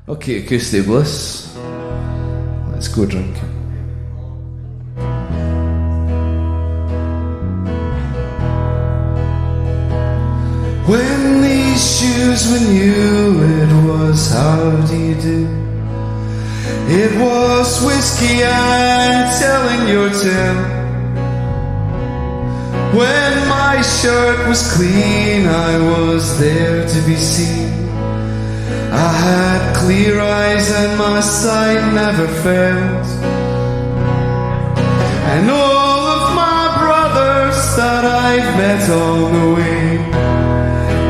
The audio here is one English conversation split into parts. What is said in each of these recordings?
Okay, Acoustic Bliss. Let's go drinking. When these shoes were new, it was how do you do? It was whiskey and telling your tale. When my shirt was clean, I was there to be seen. I had clear eyes and my sight never failed. And all of my brothers that I've met on the way,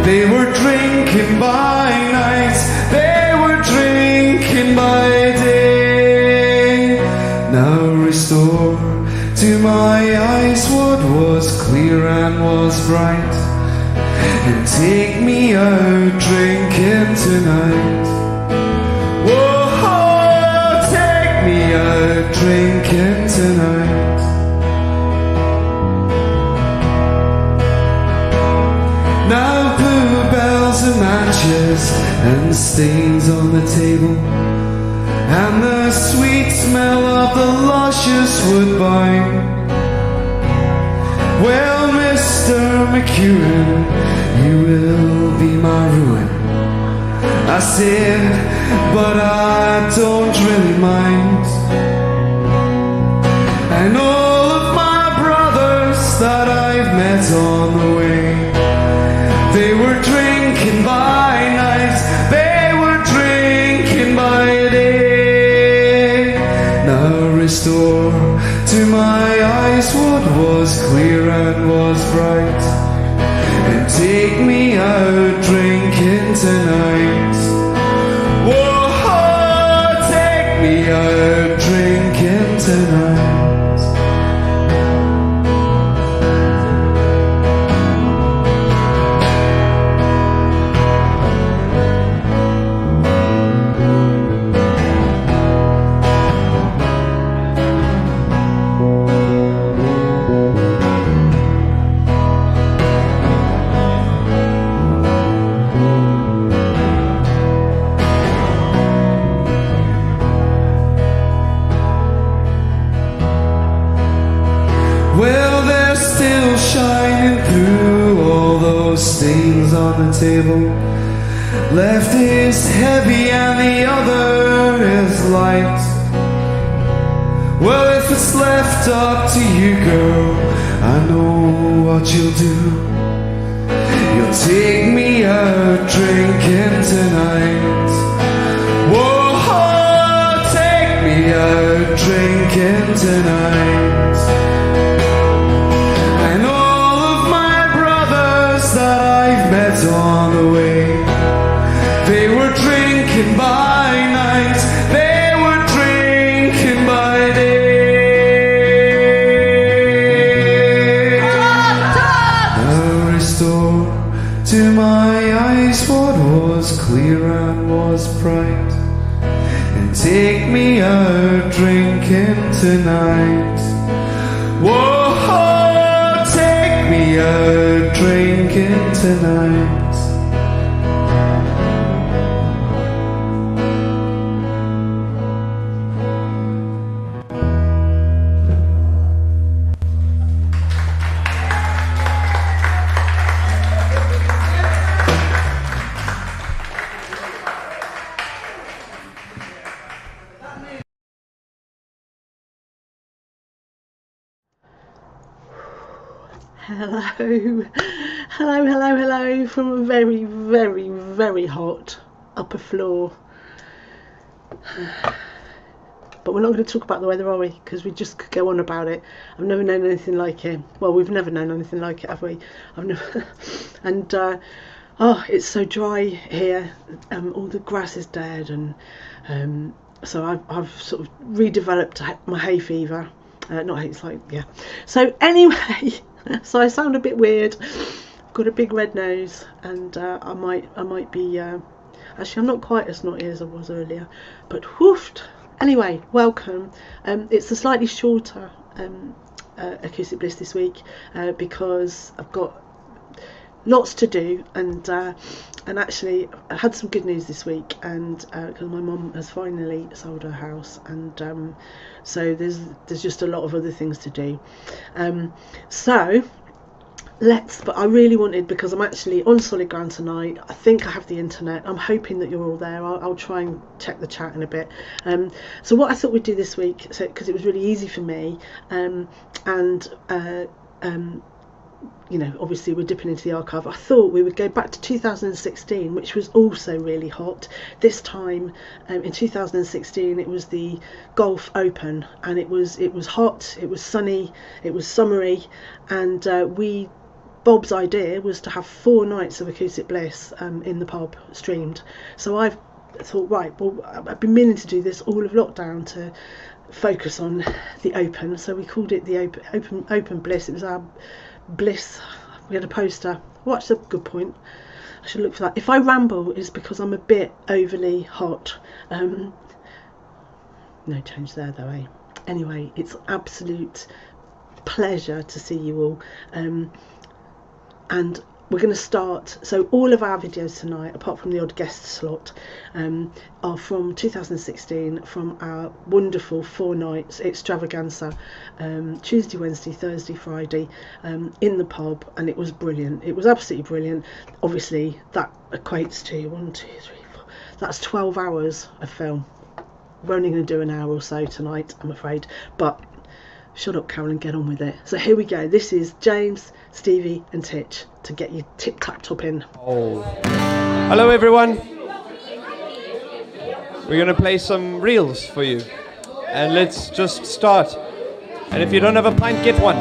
they were drinking by night, they were drinking by day. Now restore to my eyes what was clear and was bright, and take me out drinking tonight. Whoa, take me out drinking tonight. Now bluebells and matches and stains on the table, and the sweet smell of the luscious woodbine. Well, Mr. McEwen, you will be my ruin. I said, but I don't really mind. And all of my brothers that I've met on the way, they were drinking by night, they were drinking by day. Now restore to my eyes what was clear and was bright, and take me out drinking tonight. Whoa, take me out drinking tonight. Well, they're still shining through all those stains on the table. Left is heavy and the other is light. Well, if it's left up to you, girl, I know what you'll do. You'll take me out drinking tonight. Whoa, take me out drinking tonight. Met on the way, they were drinking by night, they were drinking by day. Now restore to my eyes what was clear and was bright, and take me out drinking tonight. Whoa, take me out drinking tonight. Hello from a very hot upper floor. But we're not going to talk about the weather, are we? Because we just could go on about it. I've never known anything like it. Well, we've never known anything like it, have we? I've never. And oh, it's so dry here. All the grass is dead, and so I've sort of redeveloped my hay fever. Not hay, it's like, yeah. So anyway. So I sound a bit weird. I've got a big red nose, and I might be. Actually, I'm not quite as snotty as I was earlier, but whoofed. Anyway, welcome. It's a slightly shorter Acoustic Bliss this week because I've got lots to do, and actually I had some good news this week, and because my mum has finally sold her house, and so there's just a lot of other things to do. But I really wanted, because I'm actually on solid ground tonight. I think I have the internet. I'm hoping that you're all there. I'll try and check the chat in a bit. So what I thought we'd do this week, because it was really easy for me, you know, obviously we're dipping into the archive. I thought we would go back to 2016, which was also really hot. This time, in 2016, it was the Golf Open, and it was hot, it was sunny, it was summery, and Bob's idea was to have 4 nights of Acoustic Bliss in the pub streamed. So I thought, right, well, I've been meaning to do this all of lockdown, to focus on the Open. So we called it the Open Bliss. It was our Bliss. We had a poster. Oh, that's a good point. I should look for that. If I ramble, it's because I'm a bit overly hot. No change there though, eh? Anyway, it's absolute pleasure to see you all. And we're going to start, so all of our videos tonight, apart from the odd guest slot, are from 2016, from our wonderful 4 nights extravaganza, Tuesday, Wednesday, Thursday, Friday, in the pub, and it was brilliant. It was absolutely brilliant. Obviously that equates to 1, 2, 3, 4, that's 12 hours of film. We're only going to do an hour or so tonight, I'm afraid, but shut up, Carol, and get on with it. So here we go. This is James, Stevie and Titch to get you tip-tap-top in. Oh. Hello everyone. We're going to play some reels for you. And let's just start. And if you don't have a pint, get one.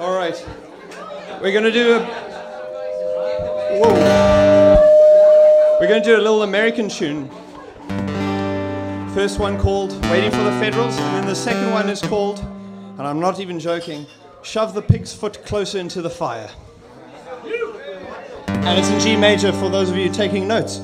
All right. We're going to do We're going to do a little American tune. First one called Waiting for the Federals, and then the second one is called, and I'm not even joking, Shove the Pig's Foot Closer into the Fire. And it's in G major for those of you taking notes.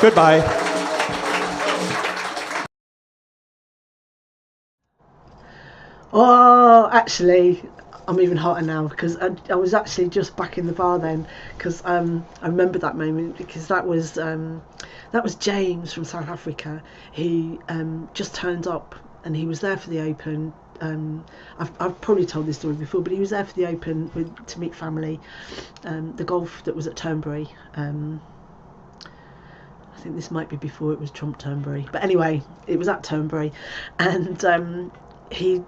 Goodbye. Oh, actually, I'm even hotter now because I was actually just back in the bar then because I remember that moment because that was James from South Africa. He just turned up and he was there for the Open. I've probably told this story before, but he was there for the Open to meet family. The golf that was at Turnberry. I think this might be before it was Trump Turnberry, but anyway, it was at Turnberry, and he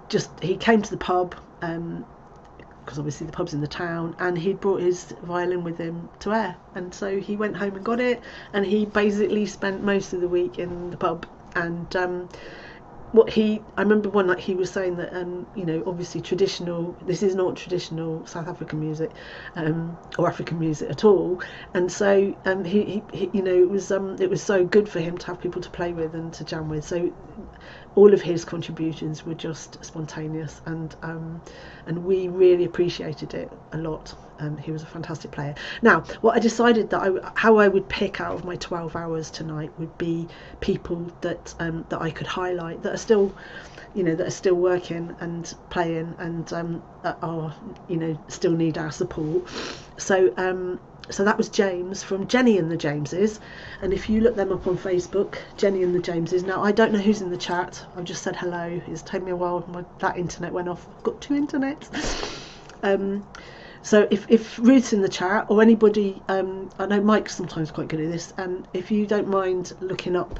came to the pub because obviously the pub's in the town, and he'd brought his violin with him to air, and so he went home and got it, and he basically spent most of the week in the pub, And I remember one night he was saying that obviously this is not traditional South African music or African music at all, and so he it was so good for him to have people to play with and to jam with. So all of his contributions were just spontaneous, and we really appreciated it a lot. He was a fantastic player. Now, what I decided how I would pick out of my 12 hours tonight would be people that I could highlight that are still working and playing and are still need our support. So that was James from Jenny and the Jameses, and if you look them up on Facebook, Jenny and the Jameses. Now, I don't know who's in the chat. I've just said hello. It's taken me a while. That internet went off. I've got 2 internets. So if Ruth's in the chat, or anybody, I know Mike's sometimes quite good at this, and if you don't mind looking up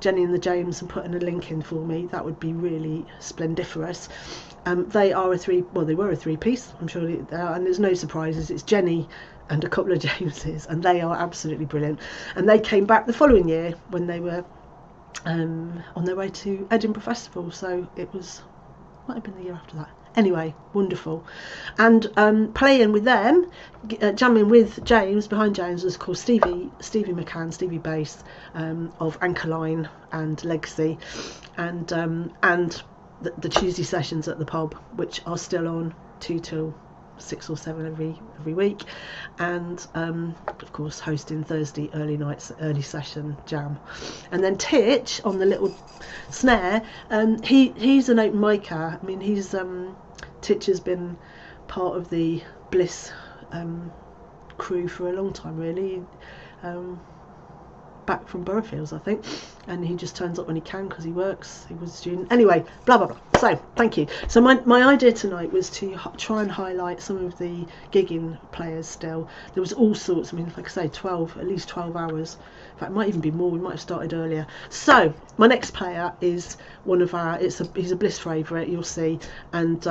Jenny and the James and putting a link in for me, that would be really splendiferous. They were a 3-piece, I'm sure they are, and there's no surprises. It's Jenny and a couple of Jameses, and they are absolutely brilliant. And they came back the following year when they were on their way to Edinburgh Festival, so might have been the year after that. Anyway, wonderful. And playing with them, jamming with James, behind James, was called Stevie McCann, Stevie Bass, of Anchorline and Legacy, and the Tuesday sessions at the pub, which are still on 2 till 6 or 7 every week, and of course hosting Thursday early session jam. And then Titch on the little snare, he's an open micer. I mean, Titch has been part of the Bliss crew for a long time, really, back from Boroughfields, I think, and he just turns up when he can because he works. He was a student. Anyway, blah blah blah. So thank you. So my idea tonight was to try and highlight some of the gigging players. Still, there was all sorts. I mean, like I say, at least 12 hours. In fact, it might even be more. We might have started earlier. So my next player is one of our. He's a Bliss favourite. You'll see. And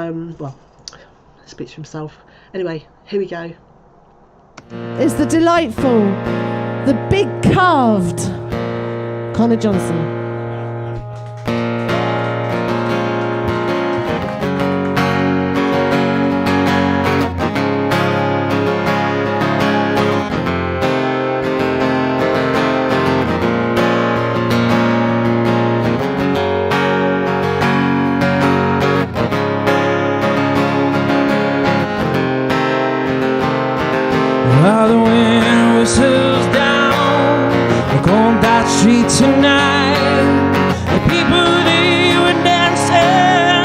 speaks for himself. Anyway, here we go. It's the delightful, the big carved Connor Johnson. While the wind whistles down the cold dark street tonight, the people they were dancing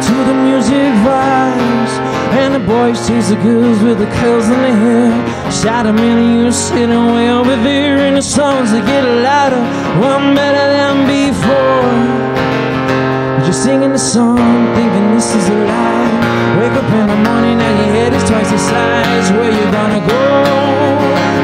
to the music vibes, and the boys chase the girls with the curls in their hair. Shout a minute, you sitting way over there, and the songs that get louder, one better than before. You're singing the song, thinking this is a lie. Wake up in the morning and your head is twice the size. Where you gonna go?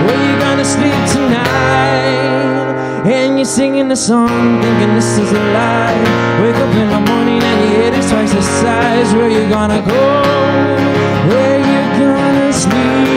Where you gonna sleep tonight? And you're singing the song, thinking this is a lie. Wake up in the morning and your head is twice the size. Where you gonna go? Where you gonna sleep tonight?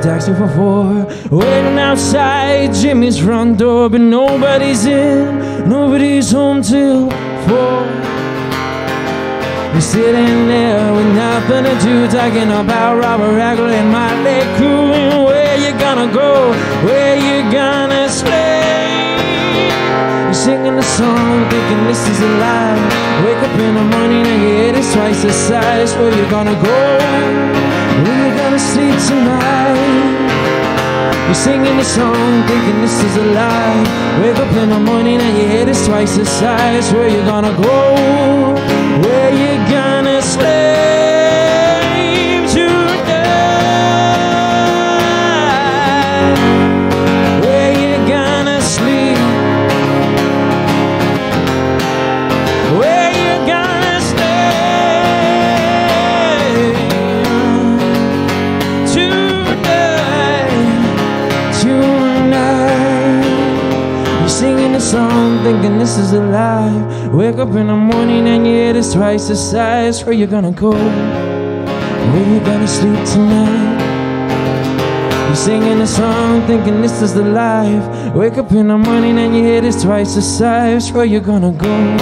Taxi for 4, waiting outside Jimmy's front door, but nobody's in, nobody's home till 4. You're sitting there with nothing to do, talking about Robert Raggle and Motley Crue, and where you gonna go, where you gonna stay. You're singing the song, thinking this is a lie. Wake up in the morning and your head is twice the size. Where you gonna go? Where you gonna sleep tonight? You're singing the song, thinking this is a lie. Wake up in the morning and your head is twice the size. Where you gonna go? Where you gonna sleep tonight? Where you gonna sleep? Where you gonna You're singing a song, thinking this is a lie. Wake up in the morning and your head is twice the size. Where you gonna go? Where you gonna sleep tonight? You're singing a song, thinking this is the life. Wake up in the morning and your head is twice the size. Where you gonna go?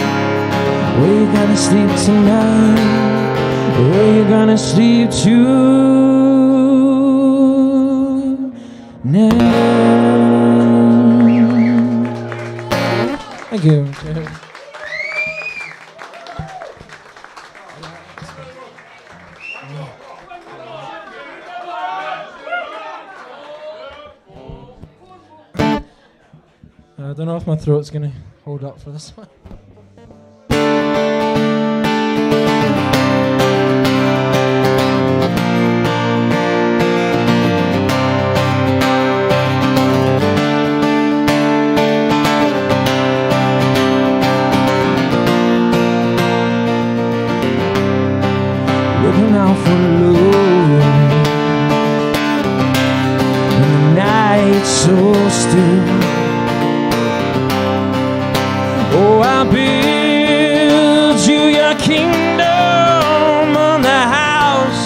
Where you gonna sleep tonight? Where you gonna sleep tonight? Thank you. I don't know if my throat's gonna hold up for this one. Looking out for love, and the night's so still. Oh, I build you your kingdom on the house,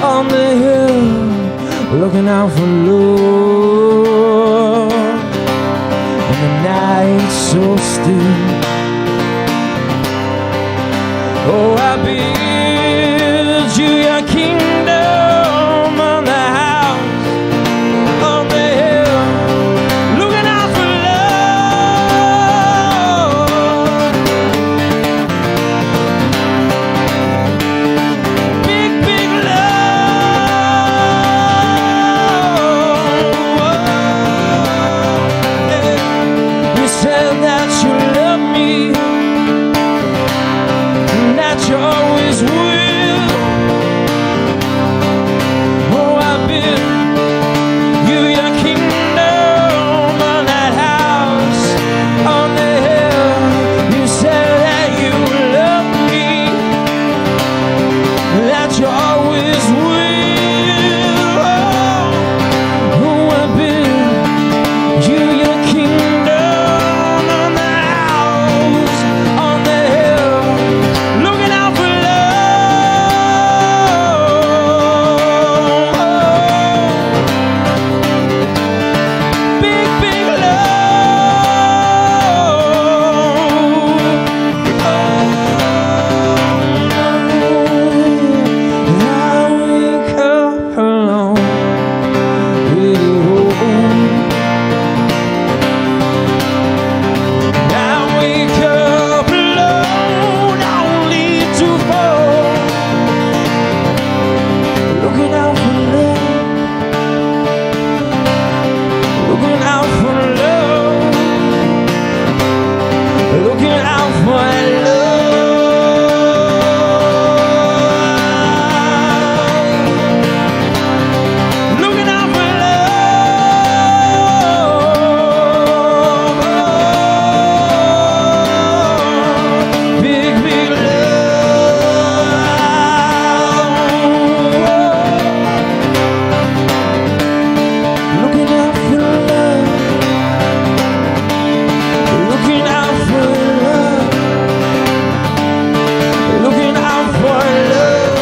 on the hill, looking out for love, and the night's so still. Oh, I build you your kingdom on the house, on the hill, looking out for love. Big, big love. You said that you love me, that you always will. Oh, I've been you your kingdom on that house, on the hill. You said that you love me, that you always will. Oh, I've been you your kingdom on the house, on the hill, looking out for love. Big, big love. I wake up alone with you. I wake up alone, only to fall. Looking out for love, looking out for love, looking out for love. Looking out for love. Big, big love. Looking out for love. Looking out for love. Looking out for love.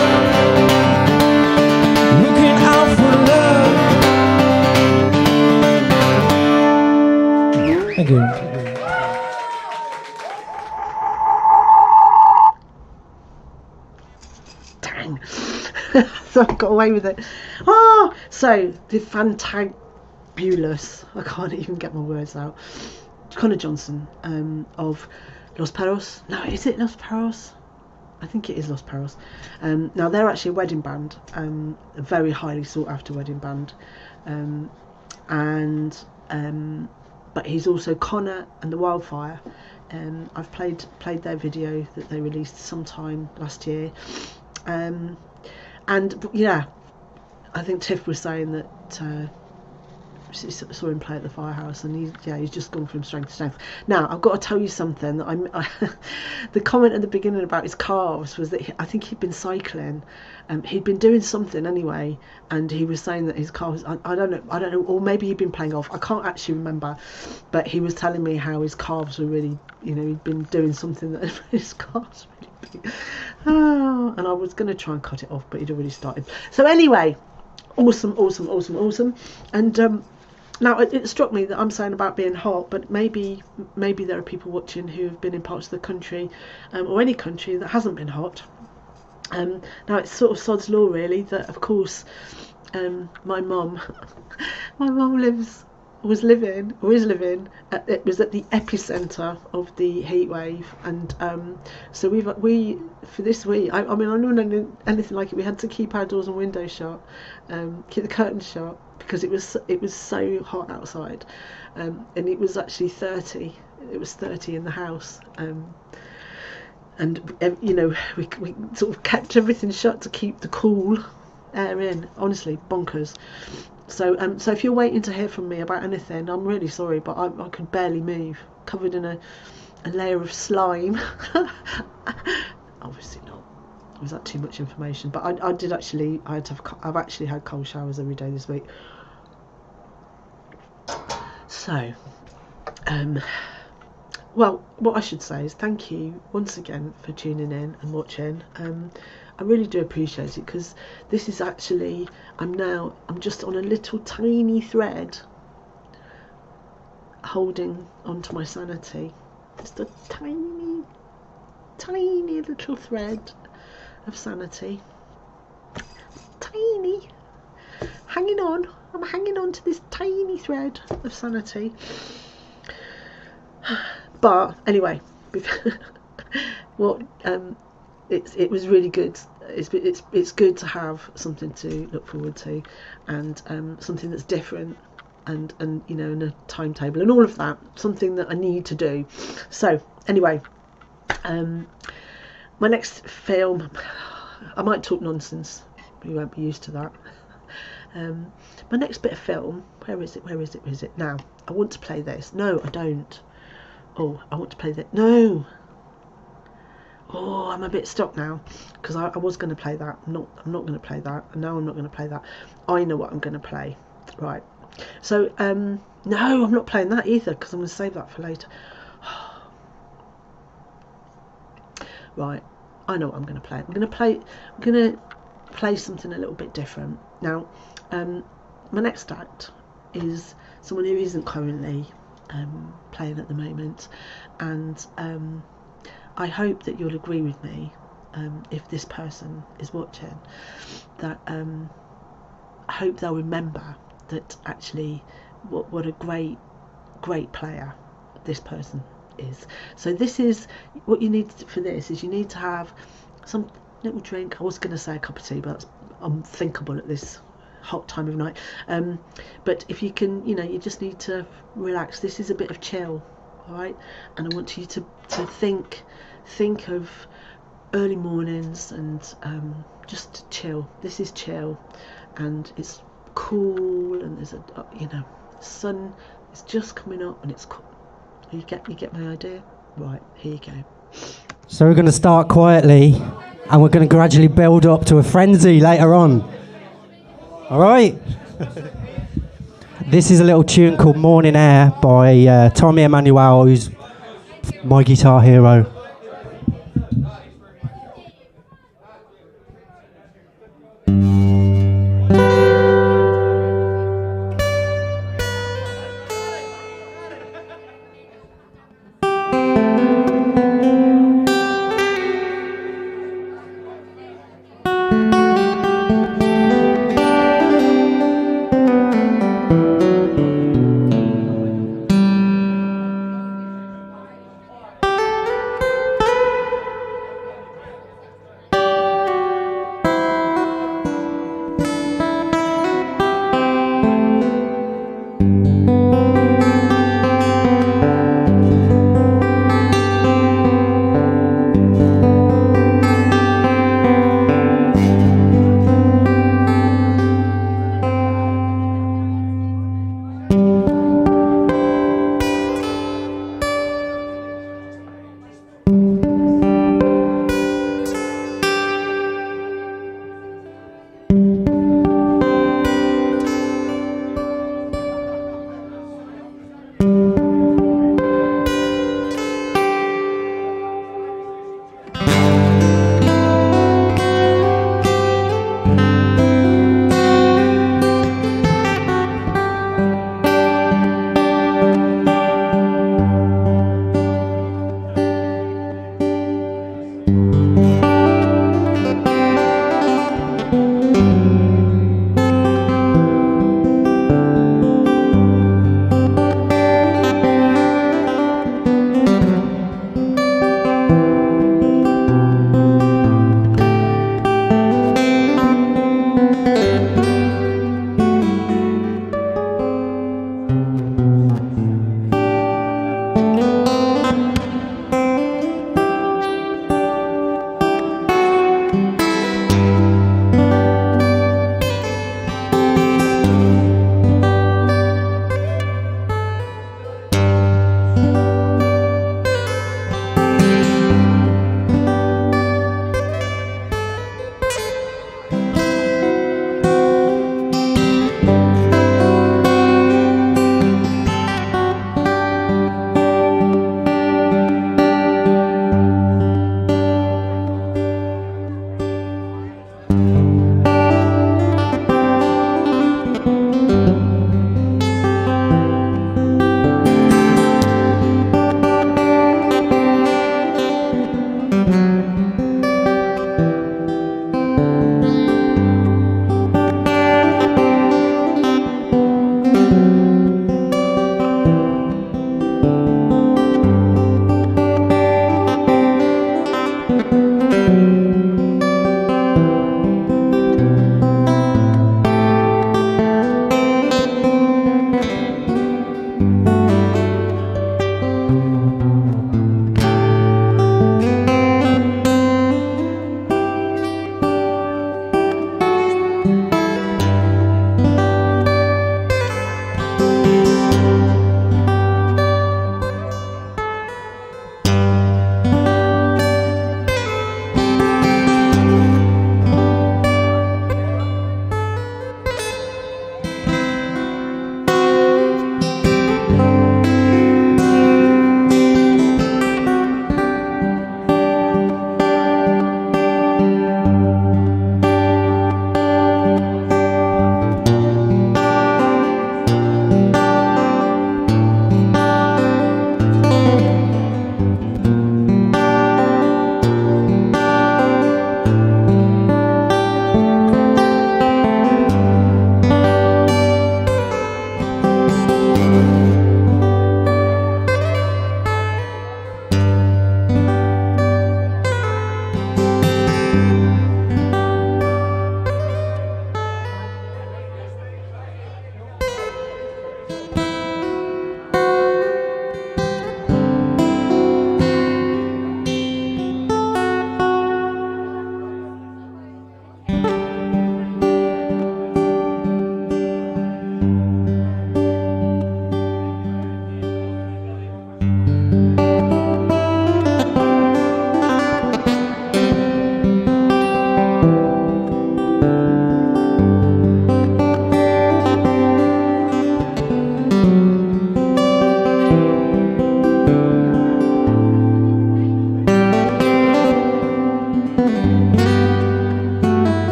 Looking out for love. Thank you. Dang. So I got away with it. Ah, so the fantabulous, I can't even get my words out, Connor Johnson of Los Perros. No, is it Los Perros? I think it is Los Perros. Now they're actually a wedding band, a very highly sought after wedding band, but he's also Connor and the Wildfire. I've played their video that they released sometime last year, and yeah, I think Tiff was saying that saw him play at the Firehouse, and he's just gone from strength to strength. Now I've got to tell you something that the comment at the beginning about his calves was that I think he'd been cycling, he'd been doing something anyway, and he was saying that his calves, I don't know, or maybe he'd been playing golf. I can't actually remember, but he was telling me how his calves were really, he'd been doing something that his calves were really big. Oh, and I was going to try and cut it off, but he'd already started. So anyway, awesome. And now it struck me that I'm saying about being hot, but maybe there are people watching who have been in parts of the country, or any country that hasn't been hot. Now it's sort of sod's law really that of course my mum is living it was at the epicentre of the heat wave, and so we for this week, I mean I don't know anything like it, we had to keep our doors and windows shut, keep the curtains shut, because it was so hot outside, and it was actually 30 in the house, and we sort of kept everything shut to keep the cool air in. Honestly, bonkers. So if you're waiting to hear from me about anything, I'm really sorry, but I could barely move, covered in a layer of slime. Obviously not. Was that too much information? But I've actually had cold showers every day this week. So, well, what I should say is thank you once again for tuning in and watching. I really do appreciate it, because this is actually, I'm just on a little tiny thread holding onto my sanity. Just a tiny little thread of sanity. Tiny. Hanging on. I'm hanging on to this tiny thread of sanity. But anyway, it was really good. It's good to have something to look forward to, and something that's different, and in a timetable and all of that, something that I need to do. So anyway, my next film, I might talk nonsense, you won't be used to that. My next bit of film, where is it now? I want to play this. No, I don't. Oh, I want to play that. No. Oh, I'm a bit stuck now, because I was going to play that. I'm not going to play that. And now I'm not going to play that. I know what I'm going to play. Right. So, no, I'm not playing that either, because I'm going to save that for later. Right. I know what I'm going to play. I'm going to play something a little bit different. Now, my next act is someone who isn't currently playing at the moment, and I hope that you'll agree with me, if this person is watching, that I hope they'll remember that actually what a great player this person is. So this is what you need for this, is you need to have some little drink. I was going to say a cup of tea, but that's unthinkable at this hot time of night, but if you can, you just need to relax. This is a bit of chill, all right? And I want you to think of early mornings, and just chill. This is chill, and it's cool, and there's the sun is just coming up, and it's cool. You get my idea? Right, here you go. So we're going to start quietly, and we're going to gradually build up to a frenzy later on. All right. This is a little tune called Morning Air by Tommy Emmanuel, who's my guitar hero.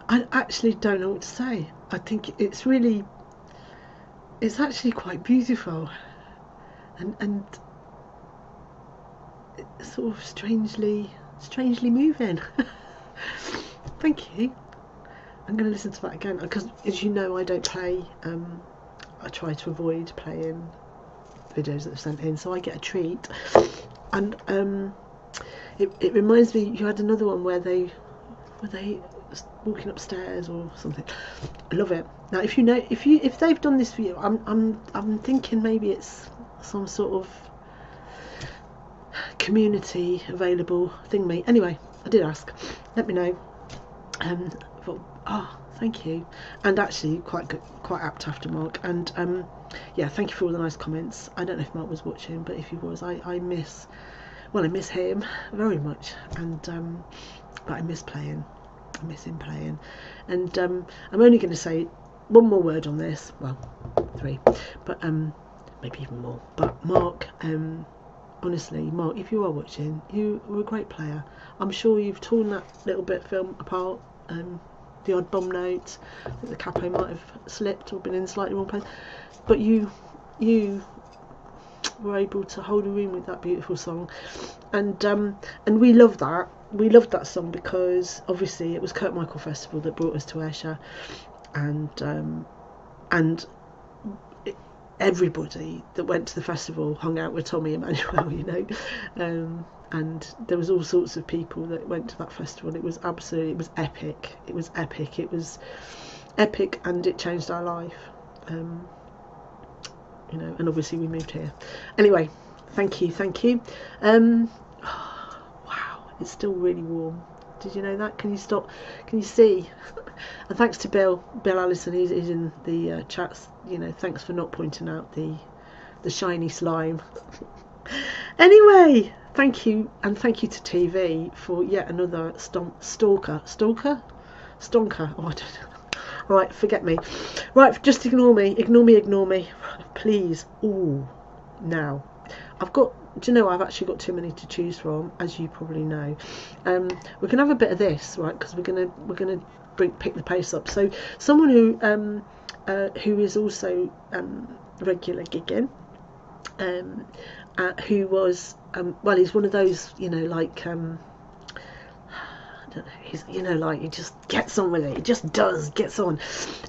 I actually don't know what to say. I think it's actually quite beautiful, and it's sort of strangely moving. Thank you. I'm going to listen to that again because, as you know, I don't play. I try to avoid playing videos that are sent in, so I get a treat. And it reminds me, you had another one where they walking upstairs or something. I love it. Now, if they've done this for you, I'm thinking maybe it's some sort of community available thingy. Anyway, I did ask. Let me know. Thank you. And actually, quite good, quite apt after Mark. And yeah, thank you for all the nice comments. I don't know if Mark was watching, but if he was, I miss him very much. And but I miss playing. I miss him playing. And I'm only going to say one more word on this. Well, 3, but maybe even more. But Mark, honestly, Mark, if you are watching, you were a great player. I'm sure you've torn that little bit of film apart. The odd bomb note, I think the capo might have slipped or been in slightly wrong place, but you were able to hold a room with that beautiful song, and we love that. We loved that song because obviously it was Kurt Michael Festival that brought us to Ayrshire, and everybody that went to the festival hung out with Tommy Emmanuel, you know. And there was all sorts of people that went to that festival. It was epic. It was epic, and it changed our life. You know, and obviously we moved here. Anyway, thank you. Wow, it's still really warm. Did you know that? Can you see? And thanks to Bill Allison, he's in the chats. You know, thanks for not pointing out the shiny slime. Anyway, thank you, and thank you to TV for yet another stonker. Oh, I don't know. Right, forget me. Right, just ignore me, please. Ooh, now do you know, I've actually got too many to choose from, as you probably know. We can have a bit of this, right? Because we're gonna pick the pace up. So someone who is also regular gigging, who was well, he's one of those, you know, like I don't know, he's, you know, like he just gets on with it. He just gets on.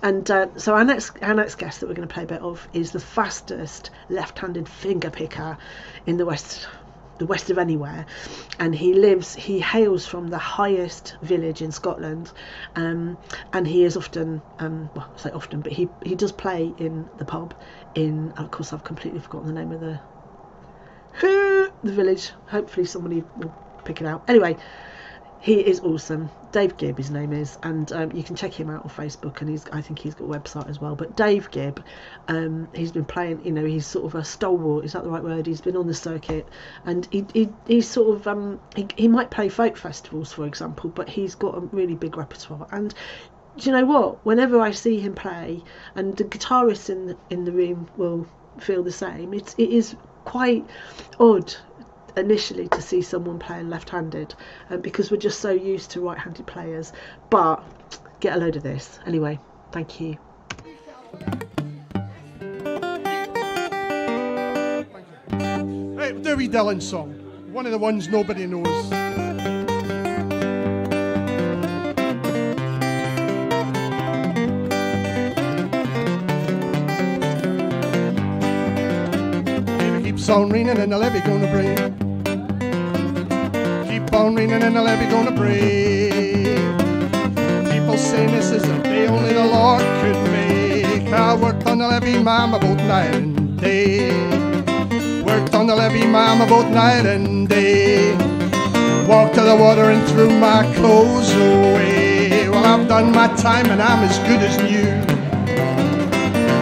And so our next guest that we're going to play a bit of is the fastest left-handed finger picker in the west of anywhere, and he hails from the highest village in Scotland, and he is often well, I say often, but he does play in the pub in, of course I've completely forgotten the name of the village. Hopefully somebody will pick it out. Anyway, he is awesome. Dave Gibb, his name is, and you can check him out on Facebook, and I think he's got a website as well. But Dave Gibb, he's been playing, you know, he's sort of a stalwart, is that the right word? He's been on the circuit, and he's sort of he might play folk festivals, for example, but he's got a really big repertoire. And do you know what? Whenever I see him play, and the guitarists in the room will feel the same, it is quite odd initially to see someone playing left-handed, because we're just so used to right-handed players. But get a load of this anyway. Thank you. Right, we'll do a wee Dylan song, one of the ones nobody knows. Keeps on raining and the levee gonna break. Keep on raining and the levee gonna break. People saying this is a day only the Lord could make. I worked on the levee, mama, both night and day. Worked on the levee, mama, both night and day. Walked to the water and threw my clothes away. Well, I've done my time and I'm as good as new.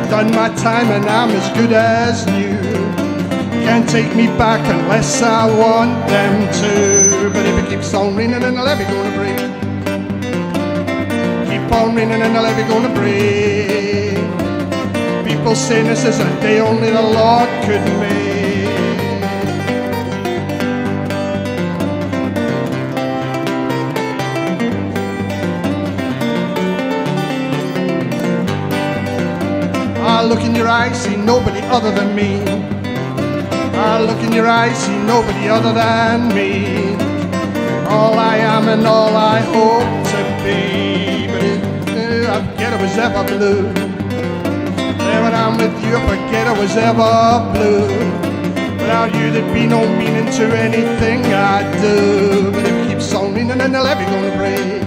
Done my time and I'm as good as new. Can't take me back unless I want them to. But if it keeps on raining and the levee gonna break. Keep on raining and the levee gonna break. People saying this is a day only the Lord could make. I look in your eyes, see nobody other than me. I look in your eyes, see nobody other than me. All I am and all I hope to be. But if I forget I was ever blue. There when I'm with you, I forget I was ever blue. Without you there'd be no meaning to anything I do. But if you keep sounding and then the levee gonna break.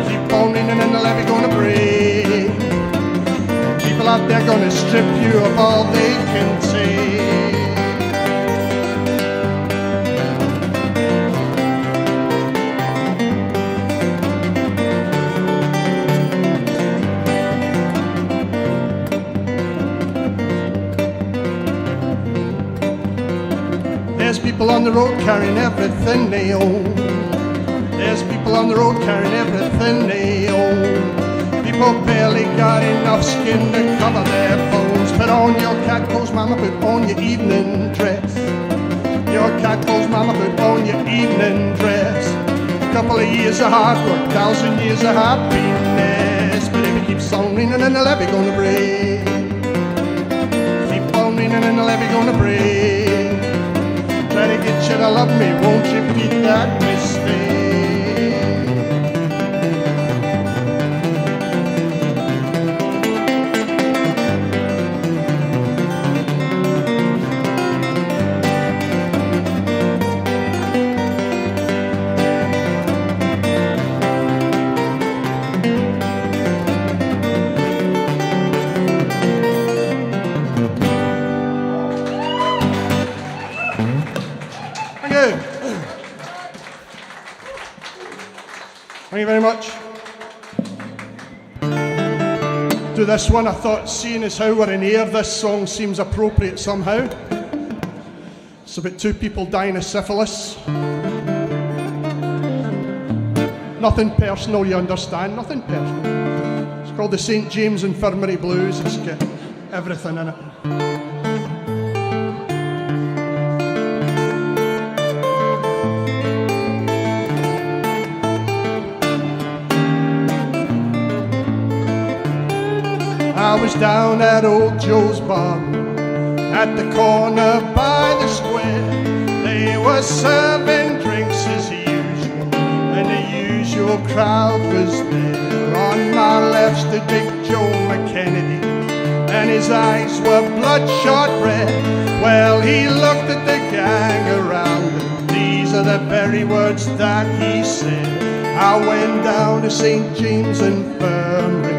Keep pounding and then the levee gonna break. People out there gonna strip you of all they can take. There's people on the road carrying everything they own. There's people on the road carrying everything they own. People barely got enough skin to cover their bones. Put on your cat clothes, mama, put on your evening dress. Your cat clothes, mama, put on your evening dress. A couple of years of hard work, 1,000 years of happiness. But if you keep sounding and then the levee gonna break. Keep pounding and then the levee gonna break. Try to get you to love me, won't you repeat that mistake? Thank you very much. Do this one, I thought, seeing as how we're in air, this song seems appropriate somehow. It's about two people dying of syphilis. Nothing personal, you understand, nothing personal. It's called the St. James Infirmary Blues. It's got everything in it. I was down at old Joe's bar at the corner by the square. They were serving drinks as usual, and the usual crowd was there. On my left stood Big Joe McKennedy, and his eyes were bloodshot red. Well, he looked at the gang around him. These are the very words that he said. I went down to St. James Infirmary,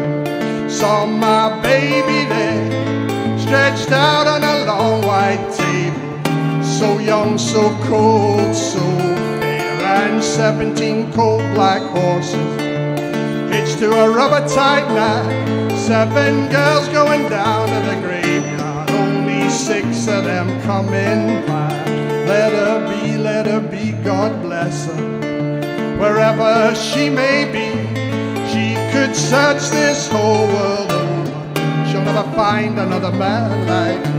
saw my baby there, stretched out on a long white table. So young, so cold, so fair, and 17 cold black horses hitched to a rubber-tied knot. 7 girls going down to the graveyard, only 6 of them coming by. Let her be, God bless her, wherever she may be. She could search this whole world over, she'll never find another man like me.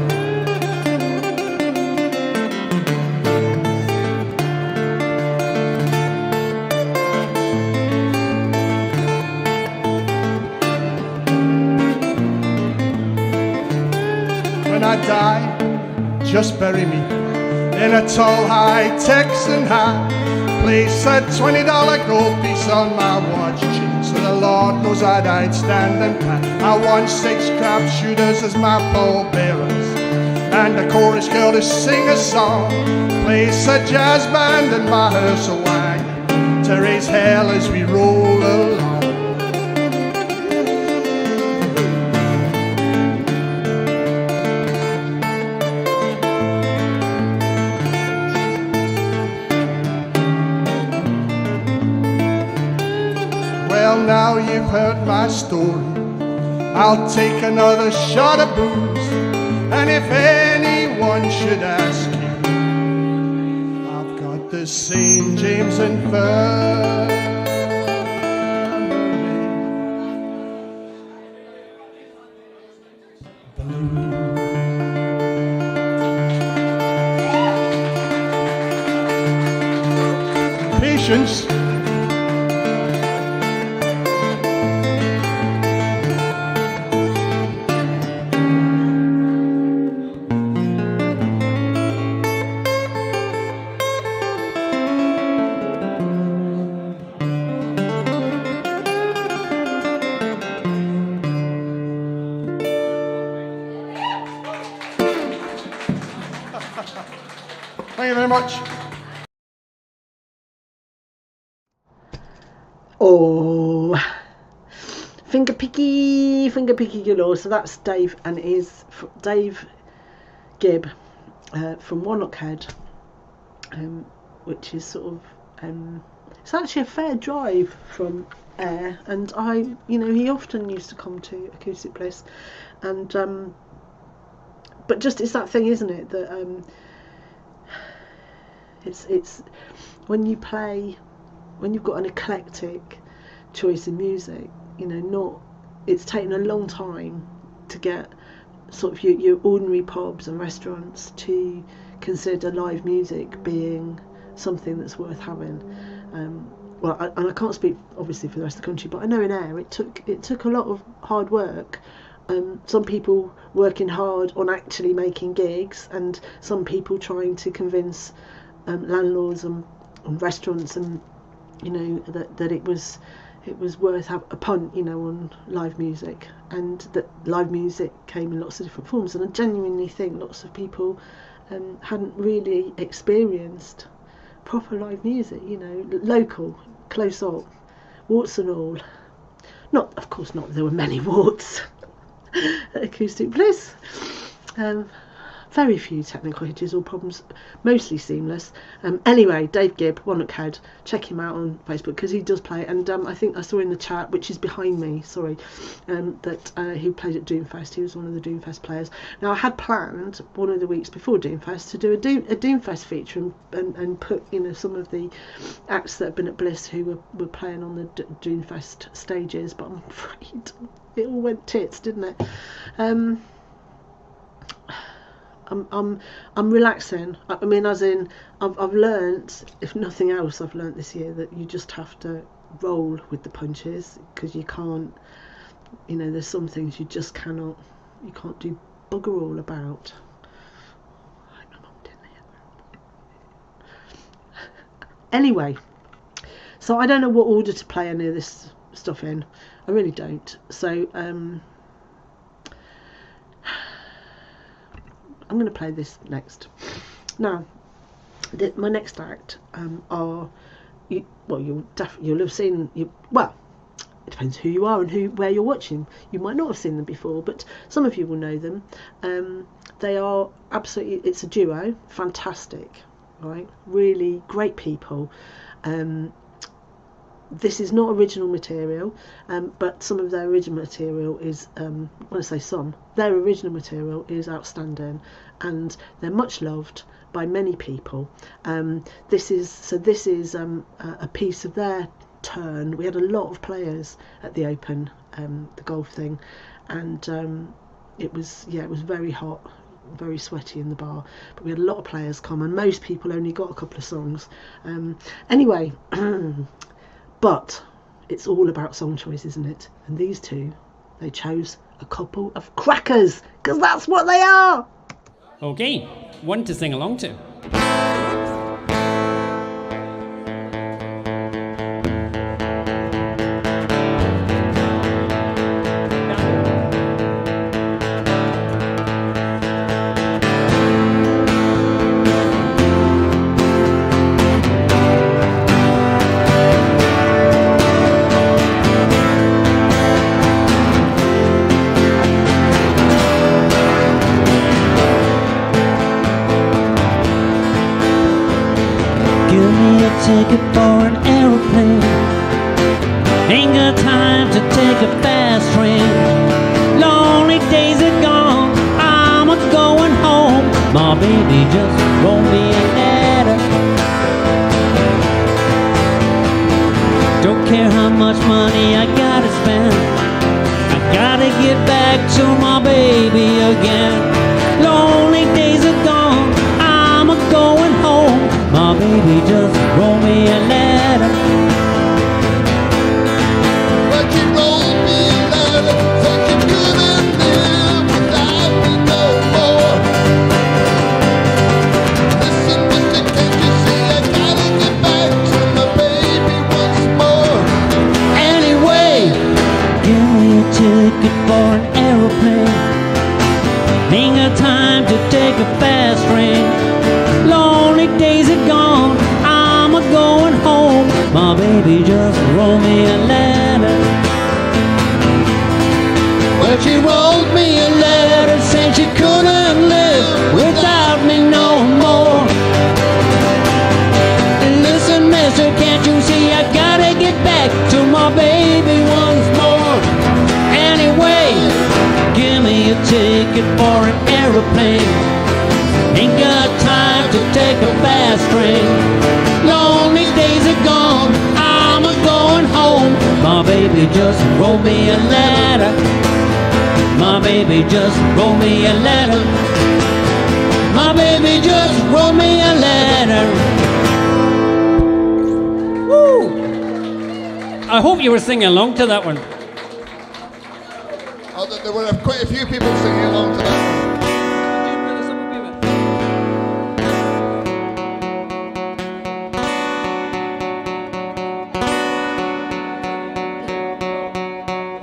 When I die, just bury me in a tall, high Texan hat. Place a $20 gold piece on my watch chain, so the Lord knows I died standing pat. I want 6 crab shooters as my pallbearers, and a chorus girl to sing a song. Place a jazz band in my hearse wagon to raise hell as we roll along. Now you've heard my story, I'll take another shot of booze. And if anyone should ask you, I've got the St. James Infirmary. Patience. Oh, finger picky galore. So that's Dave, and it is Dave Gibb from Warnock Head, which is sort of it's actually a fair drive from Ayr, and he often used to come to Acoustic Bliss, and but just it's that thing, isn't it, that it's when you play, when you've got an eclectic choice in music, it's taken a long time to get sort of your ordinary pubs and restaurants to consider live music being something that's worth having. And I can't speak obviously for the rest of the country, but I know in Ayr it took a lot of hard work. Some people working hard on actually making gigs, and some people trying to convince landlords and restaurants, and that it was worth a punt on live music, and that live music came in lots of different forms. And I genuinely think lots of people hadn't really experienced proper live music, local, close up, warts and all. Not, of course, not. There were many warts at Acoustic Bliss. Very few technical hitches or problems, mostly seamless. Anyway, Dave Gibb, Warnock Head, check him out on Facebook because he does play. And I think I saw in the chat, which is behind me, that he played at Doomfest. He was one of the Doomfest players. Now, I had planned one of the weeks before Doomfest to do a Doomfest feature and put some of the acts that have been at Bliss who were playing on the Doomfest stages, but I'm afraid it all went tits, didn't it? I'm relaxing. I mean, as in, I've learnt, if nothing else, I've learnt this year that you just have to roll with the punches, because you can't, there's some things you just can't do bugger all about. I hope my mum didn't hear that. Anyway, so I don't know what order to play any of this stuff in. I really don't. So, I'm going to play this next. Now, my next act you'll have seen. It depends who you are and where you're watching. You might not have seen them before, but some of you will know them. They are absolutely. It's a duo, fantastic, right? Really great people. This is not original material, but some of their original material is, when I say some, their original material is outstanding, and they're much loved by many people. This is a piece of their turn. We had a lot of players at the Open, the golf thing, and it was very hot, very sweaty in the bar, but we had a lot of players come, and most people only got a couple of songs. Anyway. But it's all about song choice, isn't it? And these two, they chose a couple of crackers, because that's what they are! Okay, one to sing along to. Ticket for an aeroplane. Ain't got time to take a fast train. Lonely days are gone, I'm a going home. My baby just wrote me a letter. Don't care how much money I gotta spend, I gotta get back to my baby again. Lonely days are gone, I'm a going home. My baby just wrote me a letter. But you wrote me a letter, said you couldn't live without me no more. Listen, mister, can't you see I gotta get back to my baby once more? Anyway, give me a ticket for an aeroplane. Ain't got time to take a fast train. Lonely days are gone, I'm a going home. My baby just wrote me a letter. Well, she wrote me a letter saying she couldn't live without me no more. Listen, mister, can't you see I gotta get back to my baby once more? Anyway, give me a ticket for an aeroplane. Ain't got time to take a fast train. Lonely days are gone, I'm a-going home. My baby just wrote me a letter. My baby just wrote me a letter. My baby just wrote me a letter. Woo! I hope you were singing along to that one. Oh, there were quite a few people singing along to that one.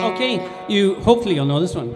Okay, hopefully you'll know this one.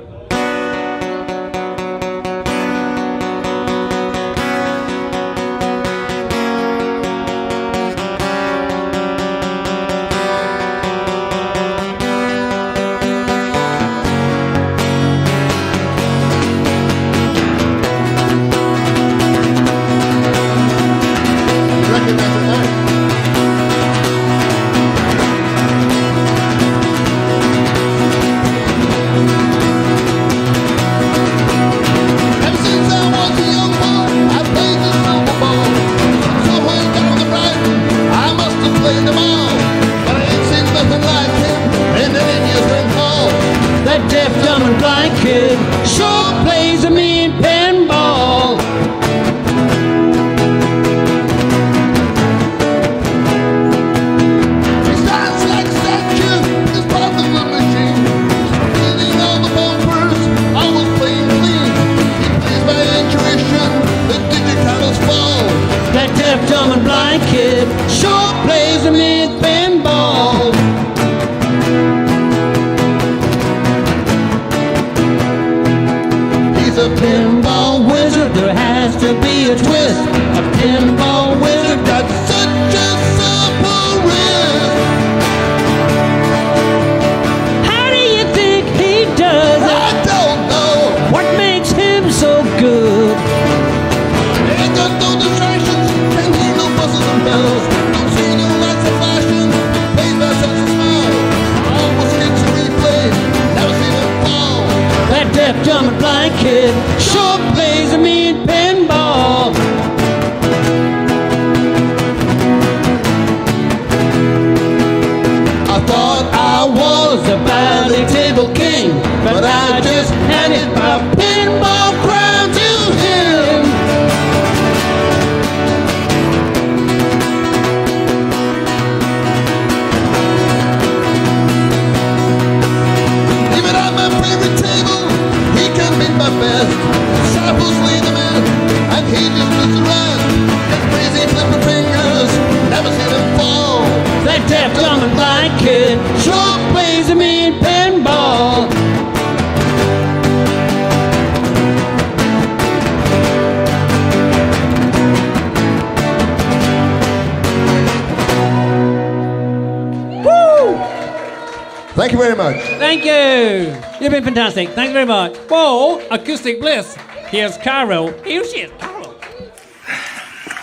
Thank you very much. Thank you. You've been fantastic. Thanks very much. Whoa, Acoustic Bliss. Here's Carol. Here she is, Carol.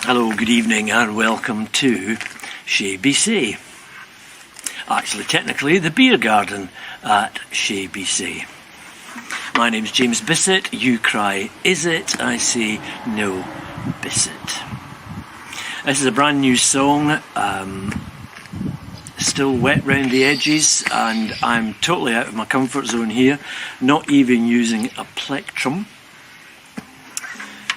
Hello, good evening, and welcome to Shea BC. Actually, technically, the beer garden at Shea BC. My name's James Bissett. You cry, is it? I say, no, Bissett. This is a brand new song. Still wet round the edges, and I'm totally out of my comfort zone here, not even using a plectrum.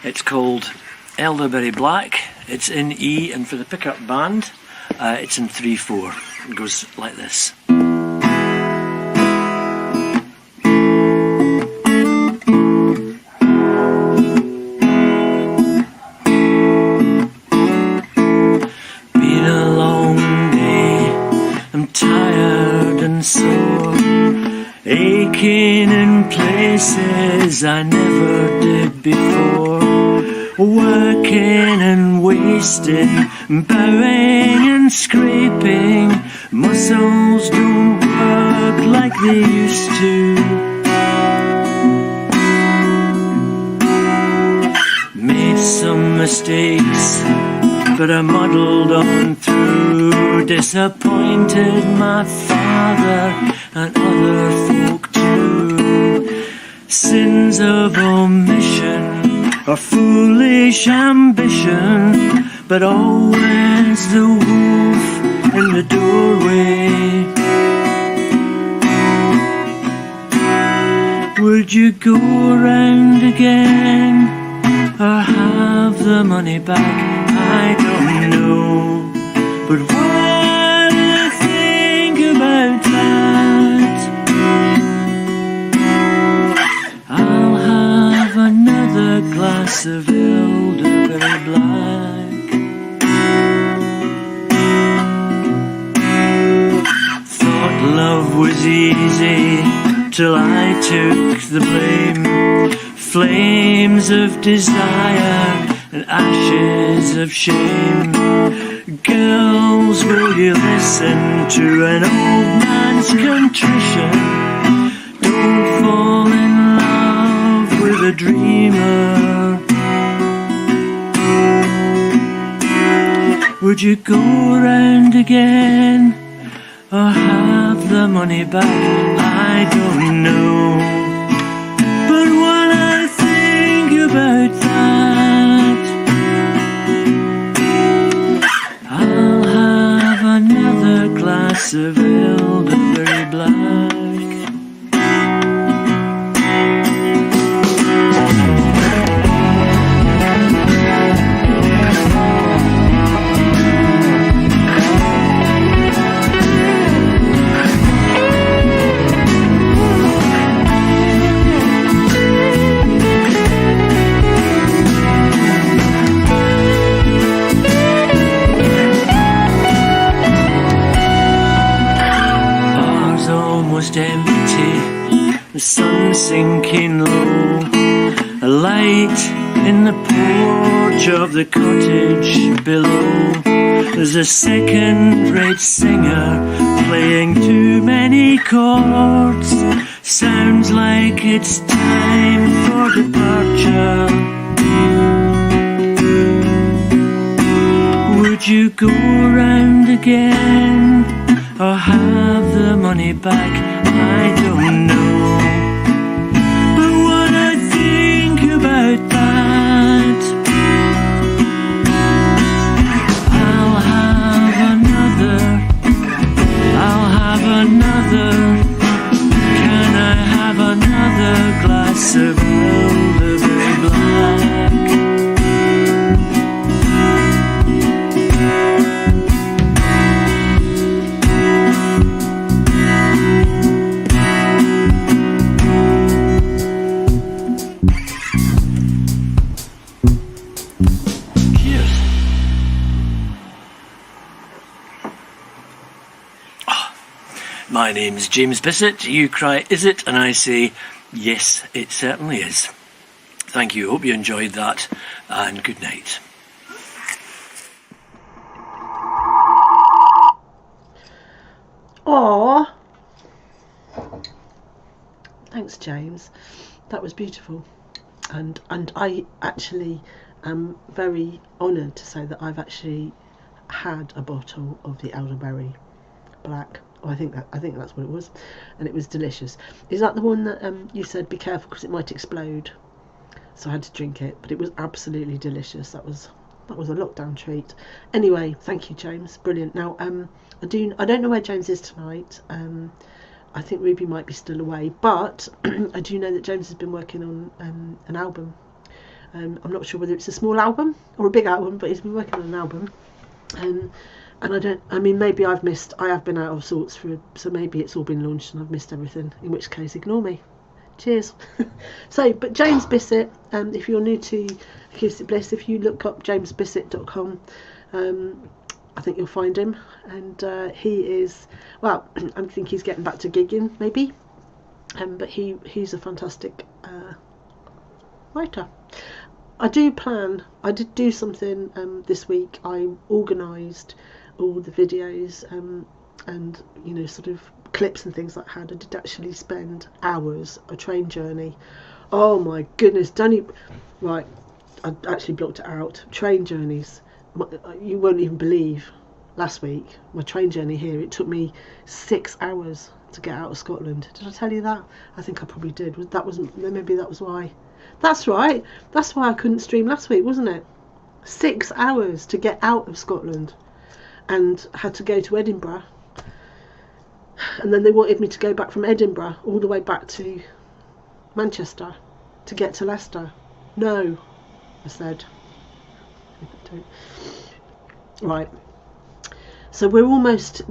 It's called Elderberry Black. It's in E, and for the pickup band, it's in 3/4. It goes like this. Been a long day, I'm tired and sore, aching in places I never did before. working and wasting, bowing and scraping. Muscles don't work like they used to. Made some mistakes, but I muddled on through. Disappointed my father and other folk too. Sins of omission or foolish ambition, but always the wolf in the doorway. Would you go around again or have the money back? I don't know, but what I think about that, I'll have another glass of elderberry black. Thought love was easy till I took the blame. Flames of desire and ashes of shame. Girls, will you listen to an old man's contrition? Don't fall in love with a dreamer. Would you go around again or have the money back? I don't know, but what I think about that, I'll have another glass of elderberry black. Empty, the sun sinking low, a light in the porch of the cottage below. There's a second-rate singer playing too many chords. Sounds like it's time for departure. Would you go around again or have the money back? I don't know, but what I think about that, I'll have another, can I have another glass of elderberry black? My name's James Bissett. You cry, is it? And I say, yes, it certainly is. Thank you. Hope you enjoyed that. And good night. Aww. Thanks, James. That was beautiful. And I actually am very honoured to say that I've actually had a bottle of the elderberry black. Oh, I think that's what it was, and it was delicious. Is that the one that you said be careful because it might explode? So I had to drink it, but it was absolutely delicious. That was a lockdown treat. Anyway, thank you, James. Brilliant. Now I don't know where James is tonight. I think Ruby might be still away, but I do know that James has been working on an album. I'm not sure whether it's a small album or a big album, but he's been working on an album. And maybe I have been out of sorts so maybe it's all been launched and I've missed everything, in which case ignore me. Cheers. But James Bissett, if you're new to Acoustic Bliss, if you look up jamesbissett.com, I think you'll find him, and he is, well, I think he's getting back to gigging maybe, but he's a fantastic writer. I did do something this week. I organised all the videos and sort of clips and things like that. I did actually spend hours a train journey. Oh my goodness, right, I actually blocked it out. Train journeys, you won't even believe. Last week, my train journey here, it took me 6 hours to get out of Scotland. Did I tell you that? I think I probably did. Maybe that was why. That's right. That's why I couldn't stream last week, wasn't it? 6 hours to get out of Scotland, and had to go to Edinburgh. And then they wanted me to go back from Edinburgh all the way back to Manchester to get to Leicester. No, I said. Right. So we're almost at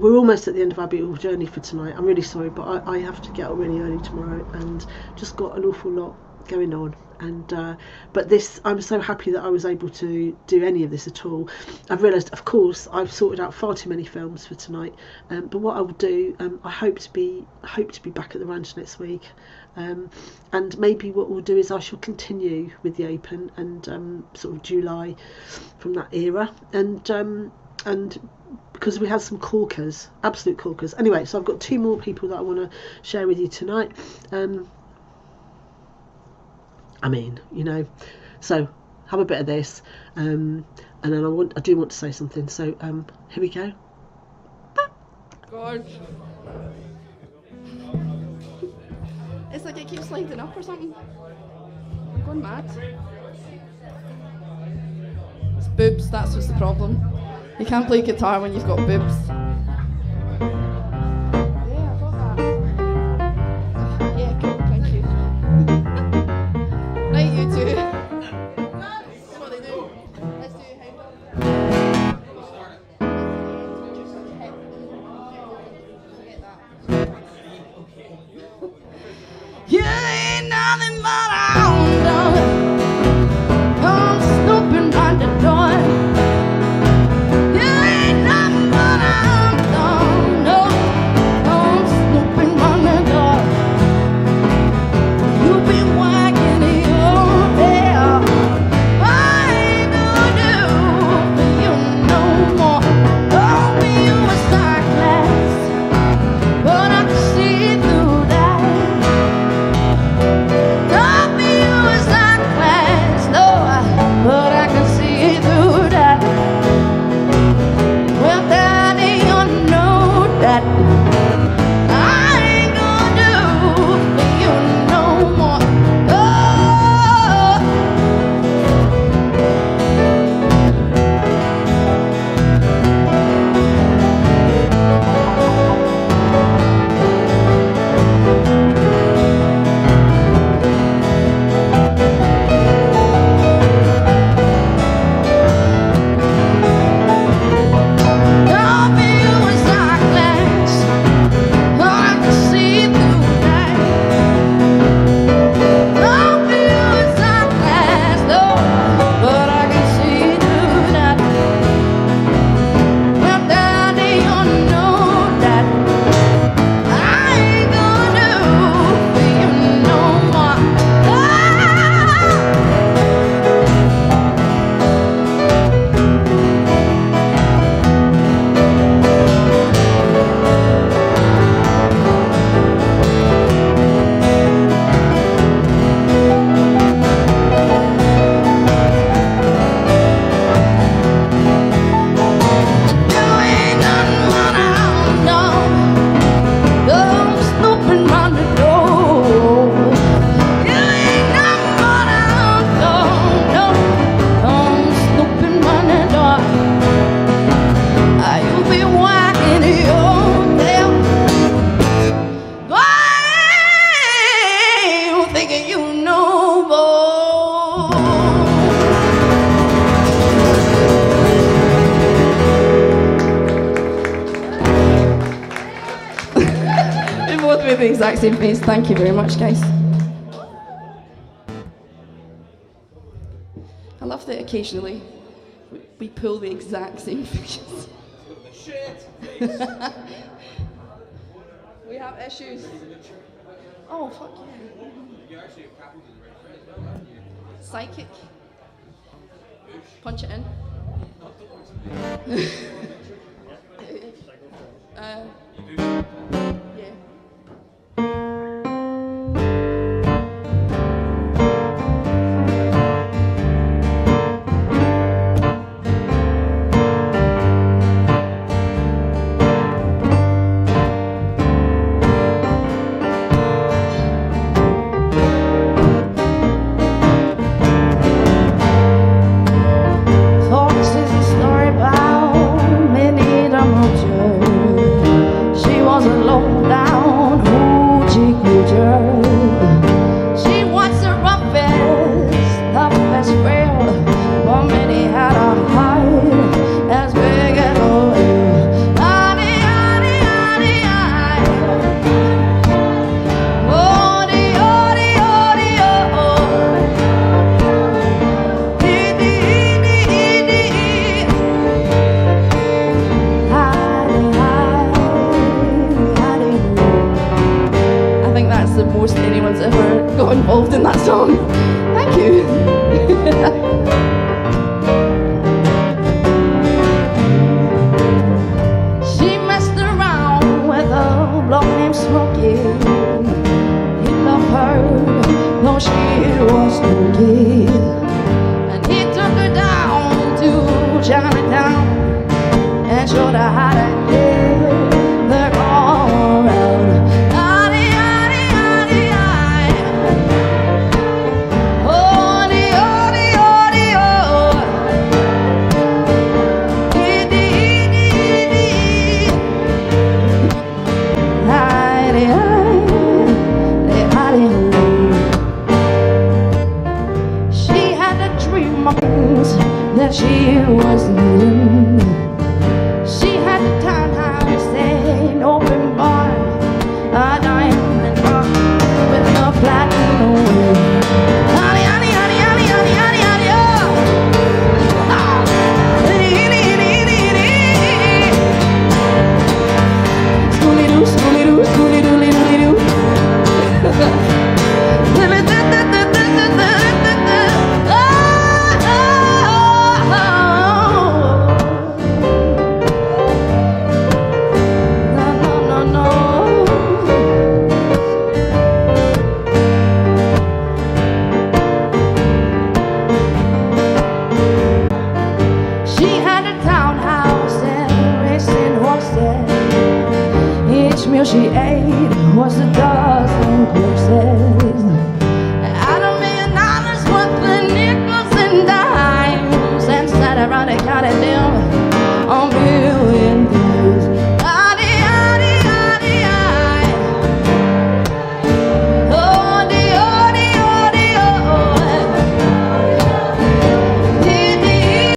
the end of our beautiful journey for tonight. I'm really sorry, but I have to get up really early tomorrow, and just got an awful lot going on. And but this, I'm so happy that I was able to do any of this at all. I've realised, of course, I've sorted out far too many films for tonight. But what I will do, I hope to be back at the ranch next week. And maybe what we'll do is I shall continue with the Open and sort of July from that era, and because we had some corkers, absolute corkers. Anyway, so I've got 2 more people that I want to share with you tonight. So have a bit of this, and then I do want to say something. So here we go. God. It's like it keeps lighting up or something. I'm going mad. It's boobs, that's what's the problem. You can't play guitar when you've got boobs. Yeah, I got that. Yeah, cool, thank you. Right, you two. That's what they do. Let's do You ain't nothing but a hound dog. I'm snooping round the door. The exact same face. Thank you very much, guys. I love that occasionally we pull the exact same faces. Shit. We have issues. Oh fuck yeah. Psychic. Punch it in. Yeah. Fox is a story about Minnie the Moocher. She was a low-down hoochie coocher. She was the roughest, toughest girl, but Minnie had a heart as big as a whale. Honey, honey, honey, honey. Oh, the, oh, the, oh, the, oh, oh. I think that's the most anyone's ever got involved in that song. Thank you. She messed around with a bloke named Smokey. He loved her, though she was no kid. And he took her down to Chinatown and showed her how to get the girl around. Honey, honey, honey, honey. Oh, the, oh, the, oh, the, oh. Dee, dee, dee, dee. Honey, honey, honey. She had a dream of things that she was needing. She had a townhouse and open bar, a diamond rock with a platinum ring. Honey, honey, honey, honey, honey, honey, honey, oh. Ah. Scooby-Doo, Scooby-Doo, Scooby-Doo, She had a townhouse and racing horses. Each meal she ate was a dozen courses. Out $1 million worth of nickels and dimes, and sat around and counted them on million things. Honey, honey, honey, honey. Oh, the, oh, the, oh, the, oh. Dee, dee.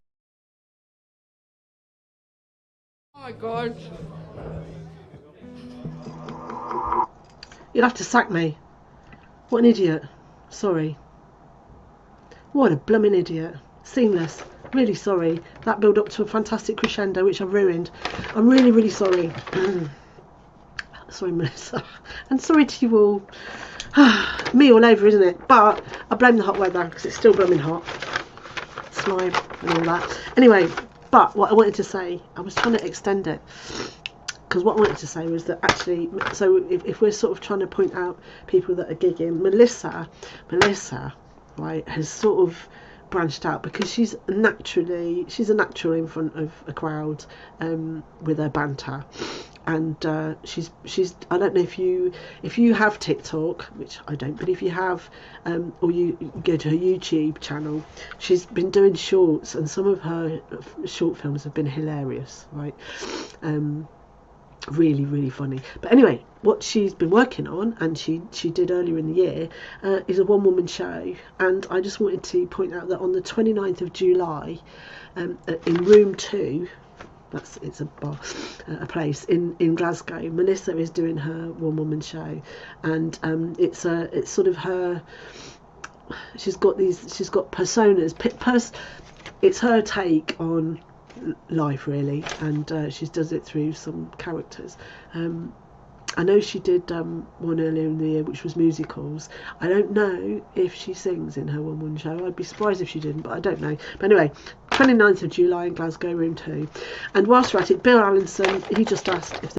Oh my god. You'll have to sack me. What an idiot. Sorry. What a blooming idiot. Seamless. Really sorry. That build up to a fantastic crescendo which I've ruined. I'm really, really sorry. Sorry, Melissa. And sorry to you all. Me all over, isn't it? But I blame the hot weather because it's still blooming hot. Slime and all that. Anyway, but what I wanted to say, I was trying to extend it. Because what I wanted to say was that actually, so if we're sort of trying to point out people that are gigging, Melissa, right, has sort of branched out because she's a natural in front of a crowd with her banter, and she's I don't know if you have TikTok, which I don't, but if you have, or you go to her YouTube channel, she's been doing shorts, and some of her short films have been hilarious, right? Really, really funny. But anyway, what she's been working on, and she did earlier in the year, is a one-woman show. And I just wanted to point out that on the 29th of July, in room 2, it's a bar, a place in Glasgow, Melissa is doing her one-woman show, and it's sort of her. She's got personas. It's her take on life, really, and she does it through some characters, I know she did one earlier in the year, which was musicals. I don't know if she sings in her one-woman show. I'd be surprised if she didn't, but I don't know. But anyway, 29th of July in Glasgow, room 2. And whilst we're at it, Bill Allinson, he just asked if